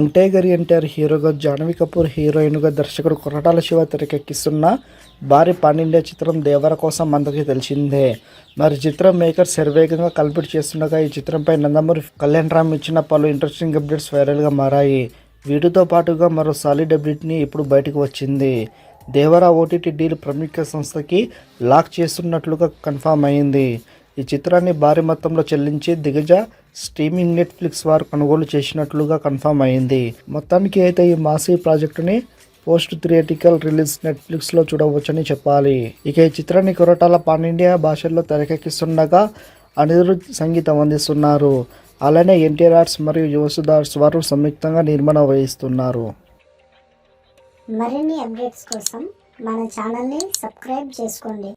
Young tiger NTR హీరోగా, జాహ్నవి కపూర్ హీరోయిన్గా దర్శకుడు కొరటాల శివ తెరకెక్కిస్తున్న భారీ పాన్ ఇండియా చిత్రం దేవర కోసం అందరికీ తెలిసిందే. మరి చిత్రం మేకర్స్ శరవేగంగా కంప్లీట్ చేస్తుండగా ఈ చిత్రంపై నందమూరి కళ్యాణ్ రామ్ ఇచ్చిన పలు ఇంట్రెస్టింగ్ అప్డేట్స్ వైరల్గా మారాయి. వీటితో పాటుగా మరో సాలిడ్ అప్డేట్ని ఇప్పుడు బయటకు వచ్చింది. దేవర ఓటీటీ డీల్ ప్రముఖ సంస్థకి లాక్ చేస్తున్నట్లుగా కన్ఫర్మ్ అయింది. ఈ చిత్రాన్ని భారీ మొత్తంలో చెల్లించి దిగ్గజ స్ట్రీమింగ్ నెట్ఫ్లిక్స్ వారు కొనుగోలు చేసినట్లుగా కన్ఫర్మ్ అయింది. మొత్తానికి అయితే ఈ మాసీ ప్రాజెక్టుని పోస్ట్ థియేట్రికల్ రిలీజ్ నెట్ఫ్లిక్స్లో చూడవచ్చని చెప్పాలి. ఇక ఈ చిత్రాన్ని కొరటాల పాన్ ఇండియా భాషల్లో తెరకెక్కిస్తుండగా అనిరుద్ సంగీతం అందిస్తున్నారు. అలానే ఎన్టీఆర్ ఆర్ట్స్ మరియు యువసుధ ఆర్ట్స్ వారు సంయుక్తంగా నిర్మాణం వహిస్తున్నారు. మరిన్ని అప్డేట్స్ కోసం మన ఛానల్ని సబ్స్క్రైబ్ చేసుకోండి.